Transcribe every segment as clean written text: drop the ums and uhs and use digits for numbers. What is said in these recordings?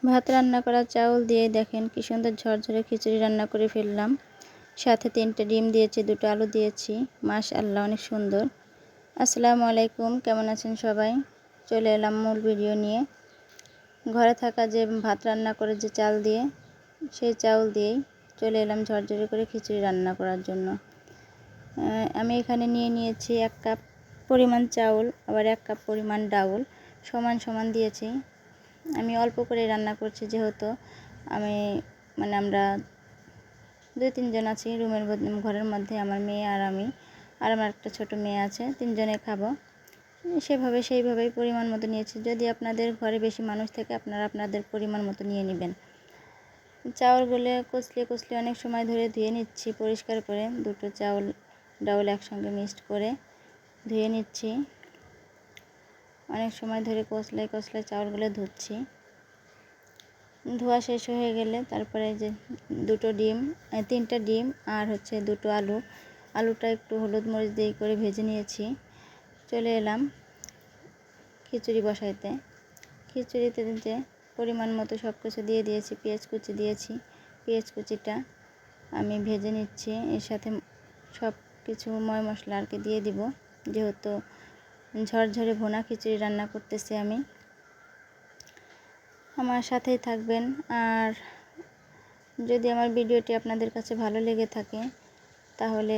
ভাত রান্না করা চাউল দিয়ে দেখেন কি সুন্দর ঝরঝরে খিচুড়ি রান্না করে ফেললাম। সাথে 3টে ডিম দিয়েছি, 2টো আলু দিয়েছি। মাশাআল্লাহ, অনেক সুন্দর। আসসালামু আলাইকুম, কেমন আছেন সবাই? চলে এলাম মূল ভিডিও নিয়ে। ঘরে থাকা যে ভাত রান্না করে যে চাল দিয়ে, সেই চাউল দিয়েই চলে এলাম ঝরঝরে করে খিচুড়ি রান্না করার জন্য। আমি এখানে নিয়ে নিয়েছি 1 কাপ পরিমাণ চাউল, আবার 1 কাপ পরিমাণ ডাউল, সমান সমান দিয়েছি। আমি অল্প করে রান্না করছি, যেহেতু আমরা 2-3 জন আছি ঘরের মধ্যে। আমার মেয়ে আর আমি, আর আমার একটা ছোট মেয়ে আছে, 3 জনে খাবো। সেইভাবেই পরিমাণ মতো নিয়েছি। যদি আপনাদের ঘরে বেশি মানুষ থাকে, আপনারা আপনাদের পরিমাণ মতো নিয়ে নেবেন। চাউলগুলো কচলে অনেক সময় ধরে ধুয়ে নিচ্ছি পরিষ্কার করে। 2টো ডাউল একসঙ্গে মিক্সড করে ধুয়ে নিচ্ছি। অনেক সময় ধরে কচলে চাউলগুলো ধুচ্ছি। ধোয়া শেষ হয়ে গেলে তারপরে যে 3টা ডিম আর 2টো আলুটা একটু হলুদ মরিচ দিয়ে করে ভেজে নিয়েছি। চলে এলাম খিচুড়ি বসাইতে। খিচুড়িতে যে পরিমাণ মতো সব কিছু দিয়ে দিয়েছি। পেঁয়াজ কুচি দিয়েছি, পেঁয়াজ কুচিটা আমি ভেজে নিচ্ছি। এর সাথে সব কিছু ময় মশলা আর কি দিয়ে দিব, যেহেতু ঝরঝরে ভুনা খিচুড়ি রান্না করতেছি আমি। আমার সাথেই থাকবেন। আর যদি আমার ভিডিওটি আপনাদের কাছে ভালো লেগে থাকে, তাহলে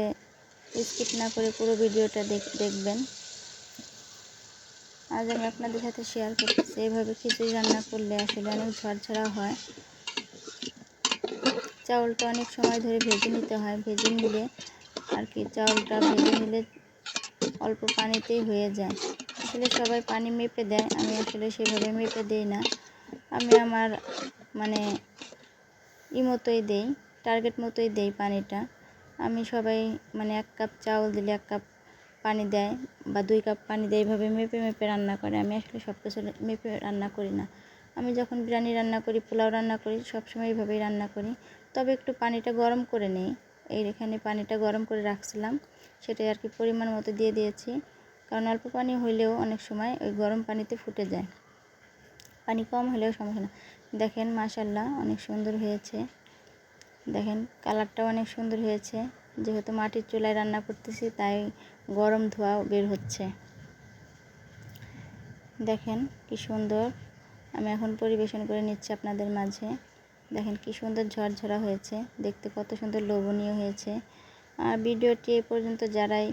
স্কিপ না করে পুরো ভিডিওটা দেখবেন। আজ আমি আপনাদের সাথে শেয়ার করতেছি এইভাবে খিচুড়ি রান্না করলে আসলে অনেক ঝরঝরা হয়। চাউলটা অনেক সময় ধরে ভেজে নিতে হয়। ভেজে নিলে আর কি চাউলটা ভেজে নিলে অল্প পানিতেই হয়ে যায়। আসলে সবাই পানি মেপে দেয়, আমি আসলে সেভাবে মেপে দিই না। আমি আমার মতোই দেই, টার্গেট মতোই দেই পানিটা। আমি 1 কাপ চাউল দিলে 1 কাপ পানি দেয়, বা 2 কাপ পানি দেয়, এইভাবে মেপে রান্না করে। আমি আসলে সব কিছু মেপে রান্না করি না। আমি যখন বিরিয়ানি রান্না করি, পোলাও রান্না করি, সবসময় এইভাবেই রান্না করি। তবে একটু পানিটা গরম করে নিই। এখানে পানিটা গরম করে রাখছিলাম, সেটাই আর কি পরিমাণ মতো দিয়ে দিয়েছি। কারণ অল্প পানি হইলেও অনেক সময় ওই গরম পানিতে ফুটে যায়। পানি কম হলেও সমস্যা না। দেখেন মাশাআল্লাহ, অনেক সুন্দর হয়েছে। দেখেন কালারটাও অনেক সুন্দর হয়েছে। যেহেতু মাটির চুলায় রান্না করতেছি, তাই গরম ধোঁয়া বের হচ্ছে। দেখেন কি সুন্দর। আমি এখন পরিবেশন করে নিচ্ছি আপনাদের মাঝে। দেখেন কি সুন্দর ঝরঝরা হয়েছে, দেখতে কত সুন্দর লোভনীয় হয়েছে। আর ভিডিওটি এই পর্যন্ত যারাই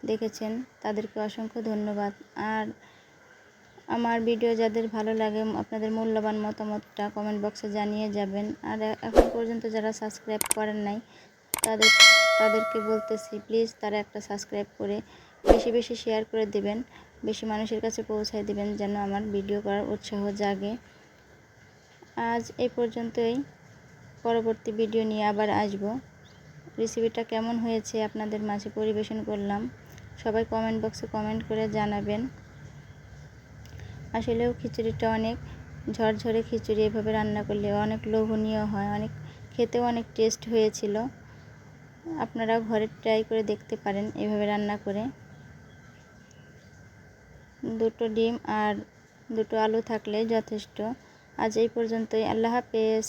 দেখেছেন, তাদেরকে অসংখ্য ধন্যবাদ। আর আমার ভিডিও যাদের ভালো লাগে, আপনাদের মূল্যবান মতামতটা কমেন্ট বক্সে জানিয়ে যাবেন। আর এখন পর্যন্ত যারা সাবস্ক্রাইব করেন নাই, তাদেরকে বলতেছি, প্লিজ তারা একটা সাবস্ক্রাইব করে বেশি বেশি শেয়ার করে দিবেন, বেশি মানুষের কাছে পৌঁছায় দিবেন, যেন আমার ভিডিও করার উৎসাহ জাগে। আজ এই পর্যন্তই। পরবর্তী ভিডিও নিয়ে আবার আসব। রেসিপিটা কেমন হয়েছে আপনাদের মাঝে পরিবেশন করলাম। সবাই কমেন্ট বক্সে কমেন্ট করে জানাবেন। আসলেও খিচুড়িটা অনেক ঝরঝরে খিচুড়ি, এভাবে রান্না করলে অনেক লোভনীয় হয়, অনেক খেতেও অনেক টেস্ট হয়েছিল। আপনারা ঘরে ট্রাই করে দেখতে পারেন এভাবে রান্না করে। 2টো ডিম আর 2টো আলু থাকলে যথেষ্ট। আজ এই পর্যন্তই। আল্লাহ হাফেজ।